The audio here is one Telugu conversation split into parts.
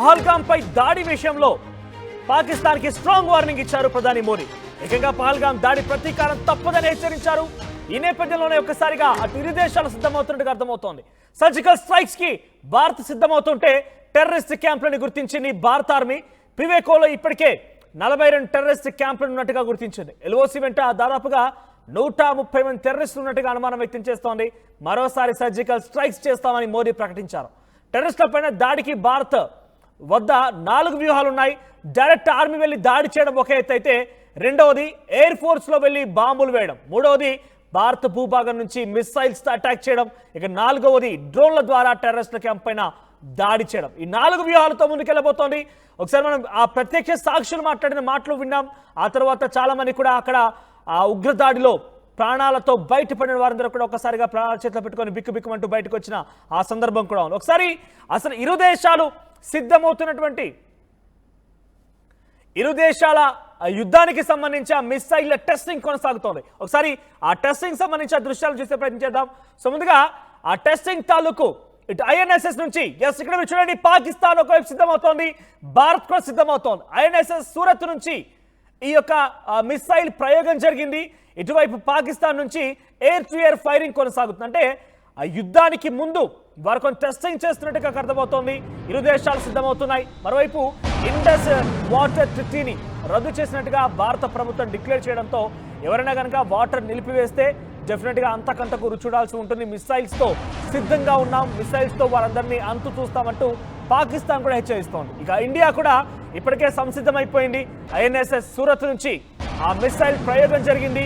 పహల్గామ్ పై దాడి విషయంలో పాకిస్తాన్ కి స్ట్రాంగ్ వార్నింగ్ ఇచ్చారు ప్రధాని మోడీ. ఏకంగా పహల్గామ్ దాడి ప్రతీకారం తప్పదని హెచ్చరించారు. ఈ నేపథ్యంలోనే ఒక్కసారిగా అటు ఇరు దేశాలు సిద్ధమవుతున్నట్టుగా అర్థమవుతోంది. సర్జికల్ స్ట్రైక్స్ కి భారత్ సిద్ధమవుతుంటే టెర్రరిస్ట్ క్యాంపులను గుర్తించింది భారత ఆర్మీ. పివేకోలో ఇప్పటికే 42 టెర్రరిస్ట్ క్యాంపులు ఉన్నట్టుగా గుర్తించింది. ఎల్ఓసి వెంట దాదాపుగా 130 మంది టెర్రరిస్టులు ఉన్నట్టుగా అనుమానం వ్యక్తం చేస్తోంది. మరోసారి సర్జికల్ స్ట్రైక్స్ చేస్తామని మోడీ ప్రకటించారు. టెర్రరిస్టులపైన దాడికి భారత్ వద్ద 4 వ్యూహాలున్నాయి. డైరెక్ట్ ఆర్మీ వెళ్లి దాడి చేయడం ఒక ఎత్తు అయితే, రెండవది ఎయిర్ ఫోర్స్ లో వెళ్లి బాంబులు వేయడం, మూడవది భారత భూభాగం నుంచి మిసైల్స్ అటాక్ చేయడం, ఇక నాలుగవది డ్రోన్ల ద్వారా టెర్రరిస్టుల క్యాంప్ పైన దాడి చేయడం. ఈ 4 వ్యూహాలతో ముందుకెళ్లబోతోంది. ఒకసారి మనం ఆ ప్రత్యక్ష సాక్షులు మాట్లాడిన మాటలు విన్నాం. ఆ తర్వాత చాలా మంది కూడా అక్కడ ఆ ఉగ్రదాడిలో ప్రాణాలతో బయటపడిన వారందరూ కూడా ఒకసారిగా ప్రాణాల చేతిలో పెట్టుకొని బిక్కుబిక్కుమంటూ బయటకు వచ్చిన ఆ సందర్భం కూడా ఉంది. ఒకసారి అసలు ఇరు దేశాలు సిద్ధమవుతున్నటువంటి ఇరు దేశాల యుద్ధానికి సంబంధించి ఆ మిసైల్ టెస్టింగ్ కొనసాగుతోంది. ఒకసారి ఆ టెస్టింగ్ సంబంధించి ఆ దృశ్యాలు చూసే ప్రయత్నం చేద్దాం. సో ముందుగా ఆ టెస్టింగ్ తాలూకు ఇటు ఐఎన్ఎస్ఎస్ నుంచి ఇక్కడ చూడండి, పాకిస్తాన్ ఒకవైపు సిద్ధమవుతోంది, భారత్ కూడా సిద్ధమవుతోంది. ఐఎన్ఎస్ఎస్ సూరత్ నుంచి ఈ యొక్క మిసైల్ ప్రయోగం జరిగింది. ఇటువైపు పాకిస్తాన్ నుంచి ఎయిర్ టు ఎయిర్ ఫైరింగ్ కొనసాగుతుంది. అంటే ఆ యుద్ధానికి ముందు వారు కొంచెం టెస్టింగ్ చేస్తున్నట్టుగా అర్థమవుతోంది. ఇరు దేశాలు సిద్ధమవుతున్నాయి. మరోవైపు ఇండస్ వాటర్ ట్రీటీని రద్దు చేసినట్టుగా భారత ప్రభుత్వం డిక్లేర్ చేయడంతో ఎవరైనా కనుక వాటర్ నిలిపివేస్తే డెఫినెట్గా అంతకంతకు రుచి చూడాల్సి ఉంటుంది. మిసైల్స్తో సిద్ధంగా ఉన్నాం, మిసైల్స్తో వారందరినీ అంతు చూస్తామంటూ పాకిస్తాన్ కూడా హెచ్చరిస్తోంది. ఇక ఇండియా కూడా ఇప్పటికే సంసిద్ధమైపోయింది. ఐఎన్ఎస్ఎస్ సూరత్ నుంచి ఆ మిసైల్ ప్రయోగం జరిగింది.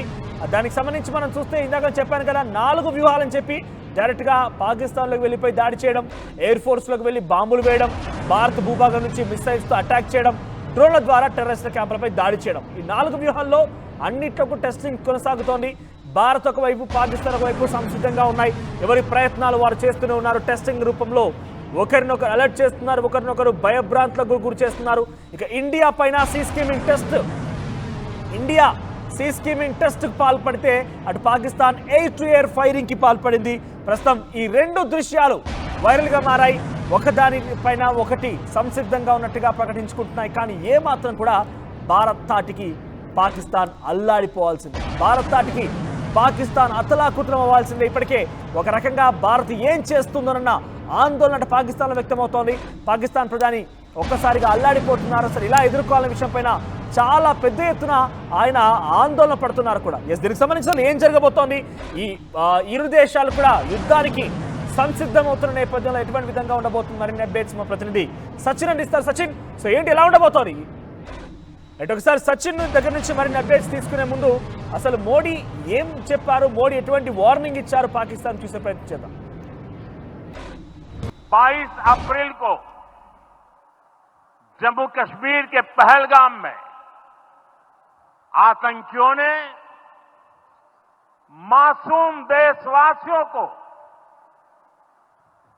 దానికి సంబంధించి మనం చూస్తే ఇందాక చెప్పాను కదా, 4 వ్యూహాలని చెప్పి డైరెక్ట్గా పాకిస్తాన్లోకి వెళ్ళిపోయి దాడి చేయడం, ఎయిర్ ఫోర్స్లోకి వెళ్ళి బాంబులు వేయడం, భారత భూభాగం నుంచి మిసైల్స్తో అటాక్ చేయడం, డ్రోన్ల ద్వారా టెర్రరిస్టుల క్యాంపులపై దాడి చేయడం. ఈ 4 వ్యూహాల్లో అన్నిట్లకు టెస్టింగ్ కొనసాగుతోంది. భారత్ ఒకవైపు, పాకిస్తాన్ ఒకవైపు సంసిద్ధంగా ఉన్నాయి. ఎవరి ప్రయత్నాలు వారు చేస్తూనే ఉన్నారు. టెస్టింగ్ రూపంలో ఒకరినొకరు అలర్ట్ చేస్తున్నారు, ఒకరినొకరు భయభ్రాంతులకు గురి చేస్తున్నారు. ఇక ఇండియా పైన sea skimming test, India sea skimming test కు పాల్పడితే అటు Pakistan air to air firing కి పాల్పడింది. ప్రస్తుతం ఈ 2 దృశ్యాలు వైరల్ గా మారాయి. ఒకదాని పైన ఒకటి సంసిద్ధంగా ఉన్నట్టుగా ప్రకటించుకుంటున్నాయి. కానీ ఏ మాత్రం కూడా భారత్ తాటికి పాకిస్తాన్ అల్లాడిపోవాల్సిందే, భారత్ తాటికి పాకిస్తాన్ అతలాకుతలం అవ్వాల్సిందే. ఇప్పటికే ఒక రకంగా భారత్ ఏం చేస్తుందోనన్న ఆందోళన పాకిస్తాన్లో వ్యక్తమవుతోంది. పాకిస్తాన్ ప్రధాని ఒక్కసారిగా అల్లాడిపోతున్నారు. అసలు ఇలా ఎదుర్కోవాలనే విషయం పైన చాలా పెద్ద ఎత్తున ఆయన ఆందోళన పడుతున్నారు కూడా. దీనికి సంబంధించిన ఏం జరగబోతోంది, ఈ ఇరు దేశాలు కూడా యుద్ధానికి సంసిద్ధమవుతున్న నేపథ్యంలో ఎటువంటి విధంగా ఉండబోతుంది, మరిన్ని అప్డేట్స్ మా ప్రతినిధి సచిన్ అందిస్తారు. సచిన్, సో ఏంటి ఎలా ఉండబోతోంది? ఒకసారి సచిన్ దగ్గర నుంచి మరిన్ని అప్డేట్స్ తీసుకునే ముందు అసలు మోడీ ఏం చెప్పారు, మోడీ ఎటువంటి వార్నింగ్ ఇచ్చారు పాకిస్తాన్ చూసే ప్రయత్నం చేద్దాం. 22 अप्रैल को जम्मू कश्मीर के पहलगाम में आतंकियों ने मासूम देशवासियों को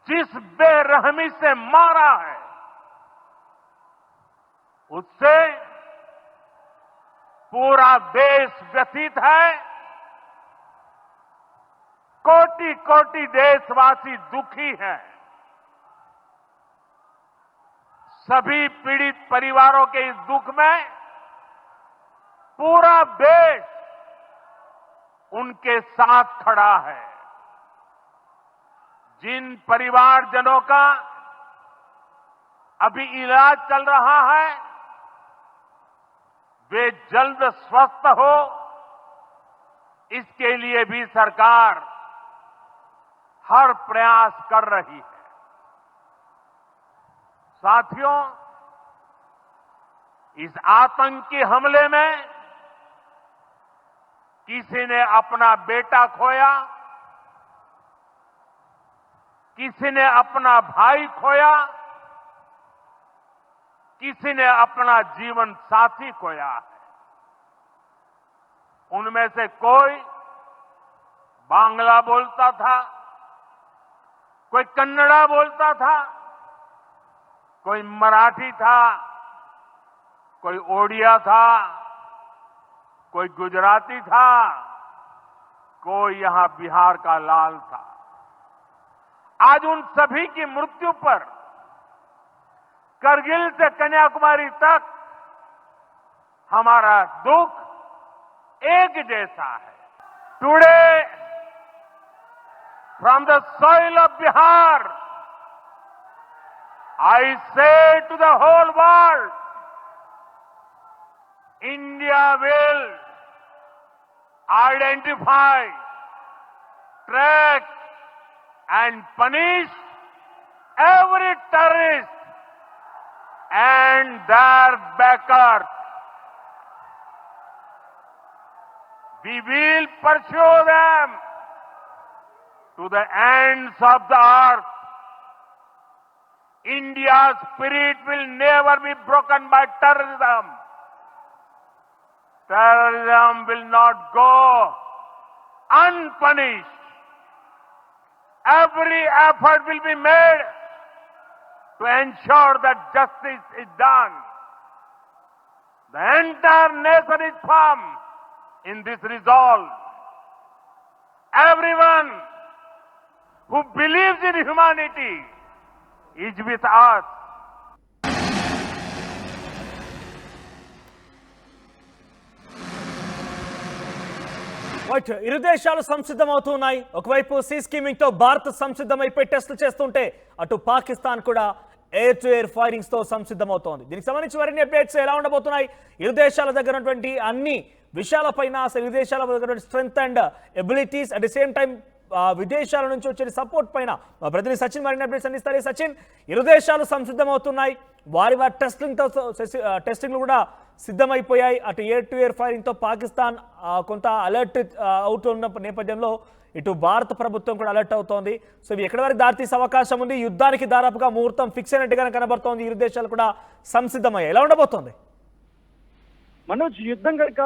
जिस बेरहमी से मारा है, उससे पूरा देश व्यथित है। कोटि कोटि देशवासी दुखी हैं। सभी पीड़ित परिवारों के इस दुख में पूरा देश उनके साथ खड़ा है। जिन परिवारजनों का अभी इलाज चल रहा है, वे जल्द स्वस्थ हो, इसके लिए भी सरकार हर प्रयास कर रही है। साथियों, इस आतंकी हमले में किसी ने अपना बेटा खोया, किसी ने अपना भाई खोया, किसी ने अपना जीवन साथी खोया है। उनमें से कोई बांग्ला बोलता था, कोई कन्नड़ा बोलता था, कोई मराठी था, कोई ओडिया था, कोई गुजराती था, कोई यहां बिहार का लाल था। आज उन सभी की मृत्यु पर करगिल से कन्याकुमारी तक हमारा दुख एक जैसा है। Today from the soil of Bihar I say to the whole world, India will identify, track and punish every terrorist and their backers. We will pursue them to the ends of the earth. India's spirit will never be broken by terrorism. Terrorism will not go unpunished. Every effort will be made to ensure that justice is done. The entire nation is firm in this resolve. Everyone who believes in humanity is with us. Right, ఇరు దేశాలు సంసిద్ధమవుతున్నాయి. ఒకవైపు సీ స్కీమింగ్ తో భారత్ సంసిద్ధమైపోయి టెస్టులు చేస్తుంటే అటు పాకిస్తాన్ కూడా ఎయిర్ టు ఎయిర్ ఫైరింగ్స్ తో సంసిద్ధమవుతోంది. దీనికి సంబంధించి మరిన్ని అప్డేట్స్ ఎలా ఉండబోతున్నాయి, ఇరు దేశాల దగ్గర ఉన్నటువంటి అన్ని విషయాలపైన, అసలు ఇరు దేశాల దగ్గర strength and abilities at the same time విదేశాల నుంచి వచ్చే సపోర్ట్ పైన మా ప్రతినిధి సచిన్ మరిన్ని అప్డేట్స్ అందిస్తారు. సచిన్, ఇరు దేశాలు సంసిద్ధమవుతున్నాయి, వారి టెస్టింగ్లు కూడా సిద్ధమైపోయాయి. అటు ఎయిర్ టు ఎయిర్ ఫైరింగ్తో పాకిస్తాన్ కొంత అలర్ట్ అవుతున్న నేపథ్యంలో ఇటు భారత ప్రభుత్వం కూడా అలర్ట్ అవుతోంది. సో ఇవి ఎక్కడి వరకు దారితీసే అవకాశం ఉంది? యుద్ధానికి దాదాపుగా ముహూర్తం ఫిక్స్ అయినట్టుగానే కనబడుతోంది. ఇరు దేశాలు కూడా సంసిద్ధమయ్యాయి. ఎలా ఉండబోతోంది మనోజ్? యుద్ధం కనుక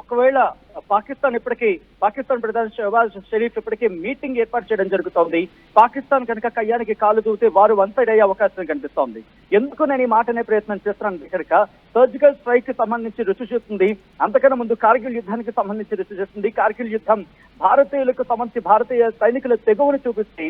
ఒకవేళ పాకిస్తాన్ ప్రధాని షహబాజ్ షరీఫ్ ఇప్పటికే మీటింగ్ ఏర్పాటు చేయడం జరుగుతోంది. పాకిస్తాన్ కనుక కయ్యానికి కాలు దూతే వారు వన్ సైడ్ అయ్యే అవకాశం కనిపిస్తోంది. ఎందుకు నేను ఈ మాట అనే ప్రయత్నం చేస్తున్నాను కనుక సర్జికల్ స్ట్రైక్ కి సంబంధించి రుచి చూస్తుంది. అంతకన్నా ముందు కార్గిల్ యుద్ధానికి సంబంధించి రుచి చూస్తుంది. కార్గిల్ యుద్ధం భారతీయులకు సంబంధించి భారతీయ సైనికుల తెగువను చూపిస్తే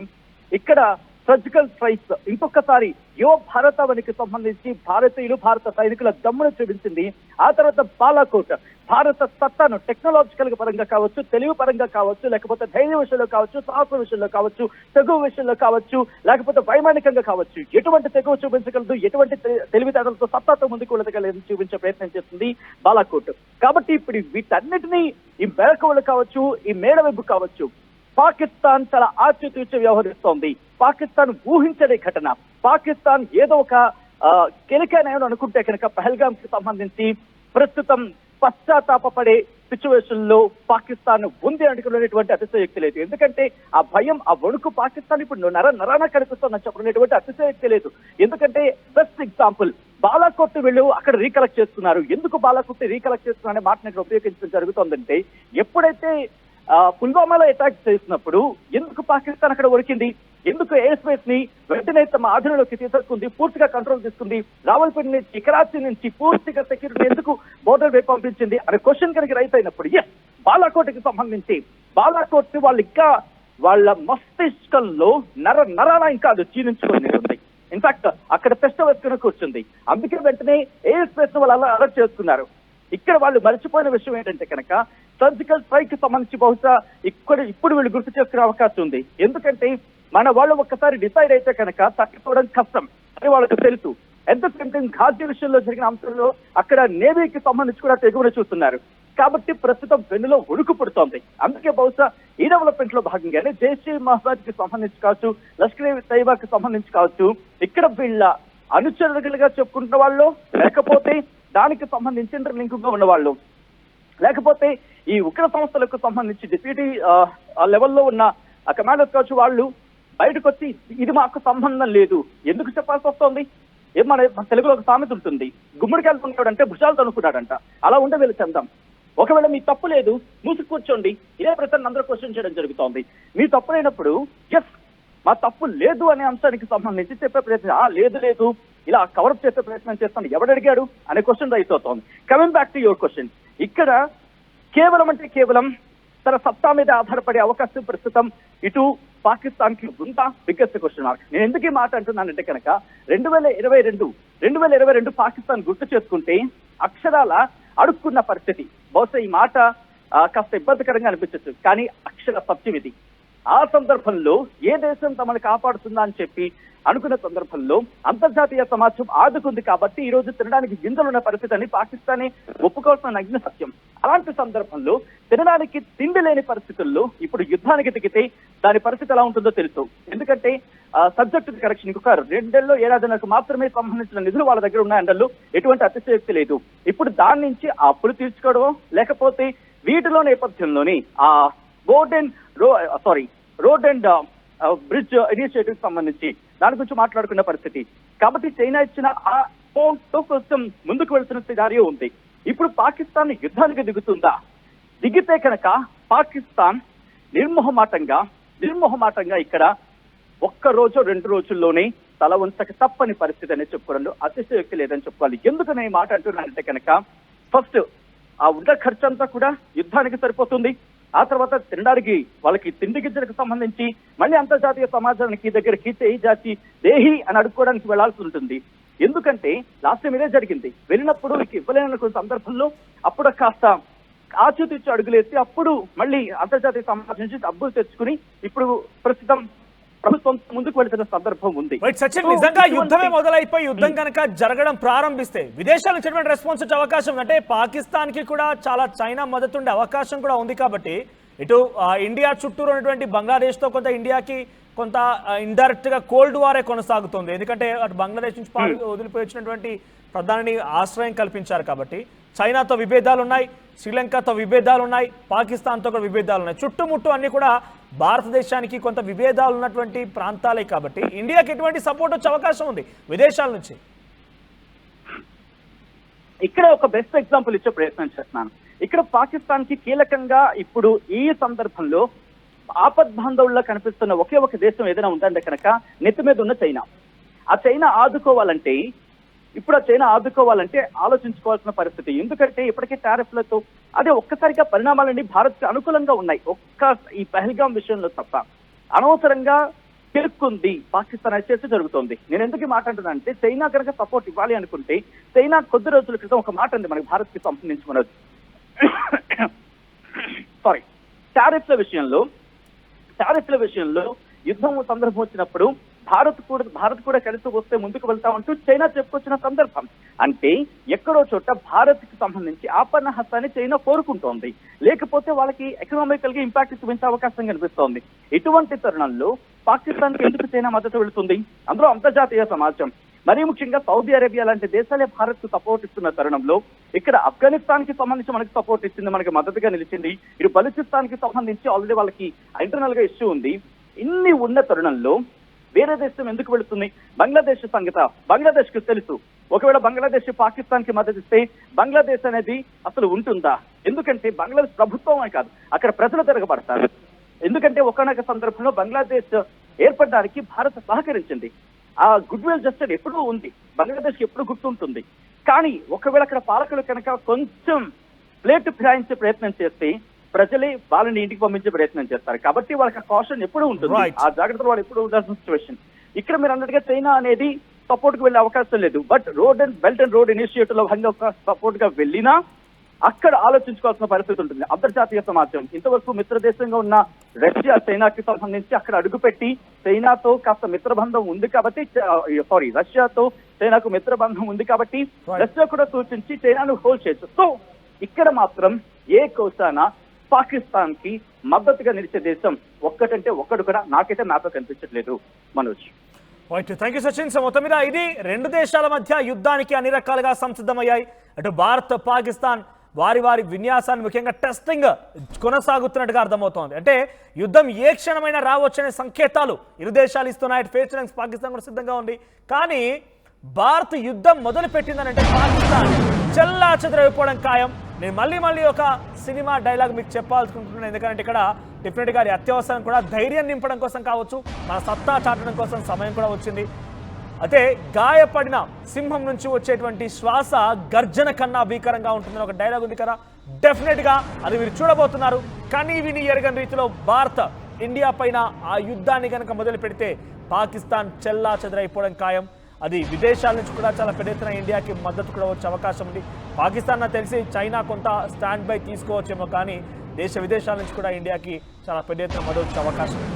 ఇక్కడ సర్జికల్ స్ట్రైక్స్ ఇంకొకసారి యువ భారతావనికి సంబంధించి భారత సైనికుల దమ్మును చూపించింది. ఆ తర్వాత బాలాకోట్ భారత సత్తాను టెక్నాలజికల్ పరంగా కావచ్చు, తెలివి పరంగా కావచ్చు, లేకపోతే ధైర్య విషయంలో కావచ్చు, సాహస విషయంలో కావచ్చు, తెగువ విషయంలో కావచ్చు, లేకపోతే వైమానికంగా కావచ్చు, ఎటువంటి తెగువ చూపించగలదు, ఎటువంటి తెలివితేటలతో సత్తాతో ముందుకు వెళ్ళగలదు చూపించే ప్రయత్నం చేస్తుంది బాలాకోట్. కాబట్టి ఇప్పుడు వీటన్నిటినీ ఈ మేళకవులు కావచ్చు, ఈ మేడవెబ్బు కావచ్చు, పాకిస్తాన్ చాలా ఆచితూచి వ్యవహరిస్తోంది. పాకిస్తాన్ ఊహించని ఘటన. పాకిస్తాన్ ఏదో ఒక కెలికైనా అనుకుంటే కనుక పహల్గామ్ కి సంబంధించి ప్రస్తుతం పశ్చాత్తాపడే సిచ్యువేషన్ లో పాకిస్తాన్ ఉంది అనుకునేటువంటి అతిశయోక్తి లేదు. ఎందుకంటే ఆ భయం, ఆ వణుకు పాకిస్తాన్ ఇప్పుడు నరాన కనిపిస్తుందని చెప్పినటువంటి అతిశయోక్తి లేదు. ఎందుకంటే బెస్ట్ ఎగ్జాంపుల్ బాలాకోట్ వీళ్ళు అక్కడ రీకలెక్ట్ చేస్తున్నారు. ఎందుకు బాలాకోట్ రీకలెక్ట్ చేస్తున్నారు అనే మాటను ఇక్కడ ఉపయోగించడం జరుగుతుందంటే, ఎప్పుడైతే పుల్వామాలో అటాక్ చేసినప్పుడు ఎందుకు పాకిస్తాన్ అక్కడ ఉరికింది, ఎందుకు ఎయిర్ స్పేస్ ని వెంటనే తమ ఆధీనంలోకి తీసుకుంది, పూర్తిగా కంట్రోల్ తీసుకుంది, రావల్పేట నుంచి కరాచీ నుంచి పూర్తిగా సెక్యూరిటీ ఎందుకు బోర్డర్ వైపు పంపించింది అనే క్వశ్చన్ కనుక రైట్ అయినప్పుడు, ఎస్ బాలాకోట్కి సంబంధించి బాలాకోట్ వాళ్ళు ఇంకా వాళ్ళ మస్తిష్కంలో నరాన ఇంకా అది క్షీణించుకొని ఉంది. ఇన్ఫాక్ట్ అక్కడ టెస్ట్ వేసుకుని కూర్చుంది. అందుకే వెంటనే ఎయిర్ స్పేస్ ని వాళ్ళు అలర్ట్ చేస్తున్నారు. ఇక్కడ వాళ్ళు మర్చిపోయిన విషయం ఏంటంటే కనుక సర్జికల్ స్ట్రైక్ కి సంబంధించి బహుశా ఇప్పుడు వీళ్ళు గుర్తు చేసుకునే అవకాశం ఉంది. ఎందుకంటే మన వాళ్ళు ఒక్కసారి డిసైడ్ అయితే కనుక తట్టుకోవడం కష్టం అని వాళ్ళకి తెలుసు. ఎంత సేమ్ టైం ఘాజీ విషయంలో జరిగిన అంశంలో అక్కడ నేవీకి సంబంధించి కూడా తెగువను చూస్తున్నారు. కాబట్టి ప్రస్తుతం వెన్నులో ఉడుకు పుడుతోంది. అందుకే బహుశా ఈ డెవలప్మెంట్ లో భాగంగానే జైష్ ఏ మహమ్మద్ కి సంబంధించి కావచ్చు, లష్కర్ ఏ తైబాకి సంబంధించి కావచ్చు, ఇక్కడ వీళ్ళ అనుచరులుగా చెప్పుకుంటున్న వాళ్ళు, లేకపోతే దానికి సంబంధించి ఇంటర్లింక్ గా ఉన్నవాళ్ళు, లేకపోతే ఈ ఉగ్ర సంస్థలకు సంబంధించి డిప్యూటీ లెవెల్లో ఉన్న కమాండర్స్ కావచ్చు, వాళ్ళు బయటకు వచ్చి ఇది మాకు సంబంధం లేదు ఎందుకు చెప్పాల్సి వస్తుంది? మన తెలుగులో ఒక సామెత ఉంటుంది, గుమ్మడికాయలు కొనుక్కాడంటే భుజాలు తనుకున్నాడంట. అలా ఉండే వీళ్ళు చెందాం. ఒకవేళ మీ తప్పు లేదు, మూసి కూర్చోండి. ఇదే ప్రశ్న అందరూ క్వశ్చన్ చేయడం జరుగుతోంది. మీ తప్పు లేనప్పుడు ఎస్ మా తప్పు లేదు అనే అంశానికి సంబంధించి చెప్పే ప్రయత్నం, లేదు ఇలా కవరప్ చేసే ప్రయత్నం చేస్తాను ఎవడు అడిగాడు అనే క్వశ్చన్ రైట్ అవుతోంది. Coming back to your question, ఇక్కడ కేవలం తన సత్తా మీద ఆధారపడే అవకాశం ప్రస్తుతం ఇటు పాకిస్తాన్ కి ఉందా? Biggest question mark. నేను ఎందుకు ఈ మాట అంటున్నానంటే కనుక 2022 2022 పాకిస్తాన్ గుర్తు చేసుకుంటే అక్షరాల అడుక్కున్న పరిస్థితి. బహుశా ఈ మాట కాస్త ఇబ్బందికరంగా అనిపించచ్చు, కానీ అక్షర సత్యం ఇది. ఆ సందర్భంలో ఏ దేశం తమను కాపాడుతుందా అని చెప్పి అనుకున్న సందర్భంలో అంతర్జాతీయ సమాజం ఆదుకుంది కాబట్టి ఈ రోజు తినడానికి గింజలున్న పరిస్థితి అని పాకిస్తానే ఒప్పుకోవాల్సిన నగ్న సత్యం. అలాంటి సందర్భంలో తినడానికి తిండి లేని పరిస్థితుల్లో ఇప్పుడు యుద్ధానికి దిగితే దాని పరిస్థితి ఎలా ఉంటుందో తెలుసు. ఎందుకంటే సబ్జెక్ట్ కరెక్షన్ ఇంకొక 2 ఏడాదిన్నరకు మాత్రమే సంబంధించిన నిధులు వాళ్ళ దగ్గర ఉన్నాయండల్లో ఎటువంటి అతిశయోక్తి లేదు. ఇప్పుడు దాని నుంచి ఆ అప్పులు తీర్చుకోవడమో లేకపోతే వీటిలో నేపథ్యంలోని ఆ రోడ్ అండ్ బ్రిడ్జ్ ఇనిషియేటివ్ సంబంధించి దాని గురించి మాట్లాడుకున్న పరిస్థితి. కాబట్టి చైనా ఇచ్చిన ఆ తో కొంచెం ముందుకు వెళ్తున్న సినారియో ఉంది. ఇప్పుడు పాకిస్తాన్ యుద్ధానికి దిగుతుందా? దిగితే కనుక పాకిస్తాన్ నిర్మోహమాటంగా ఇక్కడ 1 రోజు 2 రోజుల్లోనే తల వంచక తప్పని పరిస్థితి అనేది చెప్పుకోవడంలో అతిశయోక్తి లేదని చెప్పుకోవాలి. ఎందుకు నేను మాట అంటున్నానంటే కనుక ఫస్ట్ ఆ ఉన్న ఖర్చు అంతా కూడా యుద్ధానికి సరిపోతుంది. ఆ తర్వాత తినడానికి వాళ్ళకి తిండి గింజలకు సంబంధించి మళ్ళీ అంతర్జాతీయ సమాజానికి దగ్గరికి చేయి జాచి దేహి అని అడుక్కోవడానికి వెళ్లాల్సి ఉంటుంది. ఎందుకంటే లాస్ట్ టైం ఇదే జరిగింది. వెళ్ళినప్పుడు ఇవ్వలేని కొన్ని సందర్భంలో అప్పుడు కాస్త ఆచితూచి అడుగులేసి అప్పుడు మళ్ళీ అంతర్జాతీయ సమాజం నుంచి డబ్బులు తెచ్చుకుని ఇప్పుడు ప్రస్తుతం ప్రభుత్వం ముందుకు వెళ్తున్న సందర్భం ఉంది. సచిన్, నిజంగా యుద్ధమే మొదలైపోయి యుద్ధం కనుక జరగడం ప్రారంభిస్తే విదేశాల నుంచి రెస్పాన్స్ వచ్చే అవకాశం, అంటే పాకిస్తాన్ కి కూడా చాలా చైనా మద్దతు ఉండే అవకాశం కూడా ఉంది. కాబట్టి ఇటు ఇండియా చుట్టూరు ఉన్నటువంటి బంగ్లాదేశ్ తో కొంత ఇండియాకి కొంత ఇండైరెక్ట్ గా కోల్డ్ వారే కొనసాగుతుంది. ఎందుకంటే అటు బంగ్లాదేశ్ నుంచి వదిలిపోయి వచ్చినటువంటి ప్రధాని ఆశ్రయం కల్పించారు కాబట్టి చైనాతో విభేదాలు ఉన్నాయి, శ్రీలంకతో విభేదాలు ఉన్నాయి, పాకిస్తాన్తో కూడా విభేదాలు ఉన్నాయి. చుట్టుముట్టు అన్ని కూడా భారతదేశానికి కొంత విభేదాలు ఉన్నటువంటి ప్రాంతాలే కాబట్టి ఇండియాకి ఎటువంటి సపోర్ట్ వచ్చే అవకాశం ఉంది విదేశాల నుంచి. ఇక్కడ ఒక బెస్ట్ ఎగ్జాంపుల్ ఇచ్చే ప్రయత్నం చేస్తున్నాను. ఇక్కడ పాకిస్తాన్ కి కీలకంగా ఇప్పుడు ఈ సందర్భంలో ఆపద్బాంధవుల్లో కనిపిస్తున్న ఒకే ఒక దేశం ఏదైనా ఉందంటే కనుక నెత్తి మీద ఉన్న చైనా. ఆ చైనా ఆదుకోవాలంటే ఆలోచించుకోవాల్సిన పరిస్థితి. ఎందుకంటే ఇప్పటికే టారిఫ్లతో అదే ఒక్కసారిగా పరిణామాలన్నీ భారత్ కి అనుకూలంగా ఉన్నాయి. ఈ పహల్గాం విషయంలో తప్ప అనవసరంగా తిరుక్కుంది పాకిస్తాన్ చేసి జరుగుతోంది. నేను ఎందుకు మాట్లాడుతున్నానంటే చైనా కనుక సపోర్ట్ ఇవ్వాలి అనుకుంటే చైనా కొద్ది రోజుల క్రితం ఒక మాట ఉంది మనకి భారత్ కి సంబంధించి మనది టారిఫ్ల విషయంలో యుద్ధం సందర్భం వచ్చినప్పుడు భారత్ కూడా కలిసి వస్తే ముందుకు వెళ్తామంటూ చైనా చెప్పుకొచ్చిన సందర్భం. అంటే ఎక్కడో చోట భారత్ కి సంబంధించి ఆపన్న హస్తాన్ని చైనా కోరుకుంటోంది. లేకపోతే వాళ్ళకి ఎకనామికల్ గా ఇంపాక్ట్ చూపించే అవకాశం కనిపిస్తోంది. ఇటువంటి తరుణంలో పాకిస్తాన్ కి ఎందుకు చైనా మద్దతు వెళుతుంది? అందులో అంతర్జాతీయ సమాజం, మరీ ముఖ్యంగా సౌదీ అరేబియా లాంటి దేశాలే భారత్ కు సపోర్ట్ ఇస్తున్న తరుణంలో ఇక్కడ ఆఫ్ఘనిస్తాన్ కి సంబంధించి మనకి సపోర్ట్ ఇచ్చింది, మనకి మద్దతుగా నిలిచింది. ఇటు బలూచిస్తాన్ కి సంబంధించి ఆల్రెడీ వాళ్ళకి ఇంటర్నల్ గా ఇష్యూ ఉంది. ఇన్ని ఉన్న తరుణంలో వేరే దేశం ఎందుకు వెళుతుంది? బంగ్లాదేశ్ సంగత బంగ్లాదేశ్ కు తెలుసు. ఒకవేళ బంగ్లాదేశ్ పాకిస్తాన్ కి మద్దతు ఇస్తే బంగ్లాదేశ్ అనేది అసలు ఉంటుందా? ఎందుకంటే బంగ్లాదేశ్ ప్రభుత్వమే కాదు, అక్కడ ప్రజలు తిరగబడతారు. ఎందుకంటే ఒకనొక సందర్భంలో బంగ్లాదేశ్ ఏర్పడడానికి భారత్ సహకరించింది. ఆ గుడ్ విల్ జస్టెడ్ ఎప్పుడూ ఉంది, బంగ్లాదేశ్ ఎప్పుడు గుర్తుంటుంది. కానీ ఒకవేళ అక్కడ పాలకులు కనుక కొంచెం ప్లేట్ ఫిరాయించే ప్రయత్నం చేస్తే ప్రజలే వాళ్ళని ఇంటికి పంపించే ప్రయత్నం చేస్తారు. కాబట్టి వాళ్ళకి కాషన్ ఎప్పుడు ఉంటుంది, ఆ జాగ్రత్తలు వాళ్ళు ఎప్పుడు ఉండాల్సిన సిచ్యువేషన్. ఇక్కడ మీరు అన్నట్టుగా చైనా అనేది సపోర్ట్ కు వెళ్లే అవకాశం లేదు. But belt and road initiative లో భాగంగా ఒక సపోర్ట్ గా వెళ్ళినా అక్కడ ఆలోచించుకోవాల్సిన పరిస్థితి ఉంటుంది. అంతర్జాతీయ సమాజం ఇంతవరకు మిత్ర దేశంగా ఉన్న రష్యా చైనాకి సంబంధించి అక్కడ అడుగుపెట్టి చైనాతో కాస్త మిత్రబంధం ఉంది కాబట్టి రష్యాతో చైనాకు మిత్రబంధం ఉంది కాబట్టి రష్యా కూడా సూచించి చైనాను హోల్డ్ చేయొచ్చు. సో ఇక్కడ మాత్రం ఏ కోసాన పాకిస్తాన్ కి మద్దతుగా నిలిచే దేశం ఒక్కటంటే ఒక్కడు కూడా నాకైతే నాతో కనిపించట్లేదు. Manoj, thank you Sachin. So మొత్తం మీద ఇది 2 దేశాల మధ్య యుద్ధానికి అన్ని రకాలుగా సంసిద్ధమయ్యాయి. అటు భారత్ పాకిస్తాన్ వారి విన్యాసాన్ని ముఖ్యంగా టెస్టింగ్ కొనసాగుతున్నట్టుగా అర్థమవుతోంది. అంటే యుద్ధం ఏ క్షణమైనా రావచ్చనే సంకేతాలు ఇరు దేశాలు ఇస్తున్నాయి. ఫేస్ చేయడానికి పాకిస్తాన్ కూడా సిద్ధంగా ఉంది. కానీ భారత్ యుద్ధం మొదలు పెట్టిందనంటే పాకిస్తాన్ చెల్లా చెదరైపోవడం ఖాయం. నేను మళ్ళీ ఒక సినిమా డైలాగ్ మీకు చెప్పాలనుకుంటున్నాను. ఎందుకంటే ఇక్కడ డెఫినెట్గా అది అత్యవసరం కూడా. ధైర్యం నింపడం కోసం కావచ్చు, మన సత్తా చాటడం కోసం సమయం కూడా వచ్చింది. అయితే గాయపడిన సింహం నుంచి వచ్చేటువంటి శ్వాస గర్జన కన్నా భీకరంగా ఉంటుందని ఒక డైలాగ్ ఉంది కదా. డెఫినెట్గా అది మీరు చూడబోతున్నారు. కానీ విని ఎరగని రీతిలో భారత్ ఇండియా పైన ఆ యుద్ధాన్ని కనుక మొదలు పెడితే పాకిస్తాన్ చెల్లా చెదరైపోవడం ఖాయం. అది విదేశాల నుంచి కూడా చాలా పెద్ద ఎత్తున ఇండియాకి మద్దతు కూడా వచ్చే అవకాశం ఉంది. పాకిస్తాన్ నాకు తెలిసి చైనా కొంత స్టాండ్ బై తీసుకోవచ్చేమో, కానీ దేశ విదేశాల నుంచి కూడా ఇండియాకి చాలా పెద్ద ఎత్తున మద్దతు వచ్చే అవకాశం ఉంది.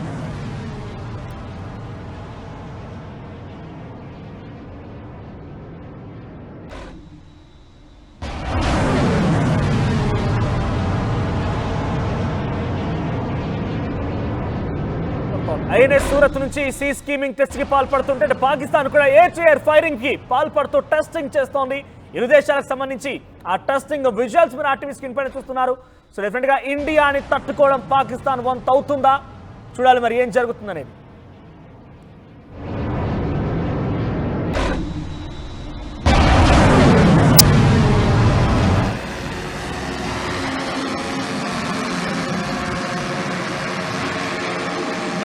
ఐఎన్ఎస్ సూరత్ నుంచి సీ స్కీమింగ్ టెస్ట్ కి పాల్పడుతుంటే పాకిస్తాన్ కూడా ఎయిర్ టు ఎయిర్ ఫైరింగ్ కి పాల్పడుతూ టెస్టింగ్ చేస్తోంది. ఇరు దేశాలకు సంబంధించి ఆ టెస్టింగ్ విజువల్స్ మీరు ఆర్టీవీ స్క్రీన్ పైన చూస్తున్నారు. సో డెఫినెట్ గా ఇండియాని తట్టుకోవడం పాకిస్తాన్ వంతు అవుతుందా? చూడాలి మరి ఏం జరుగుతుందనేది.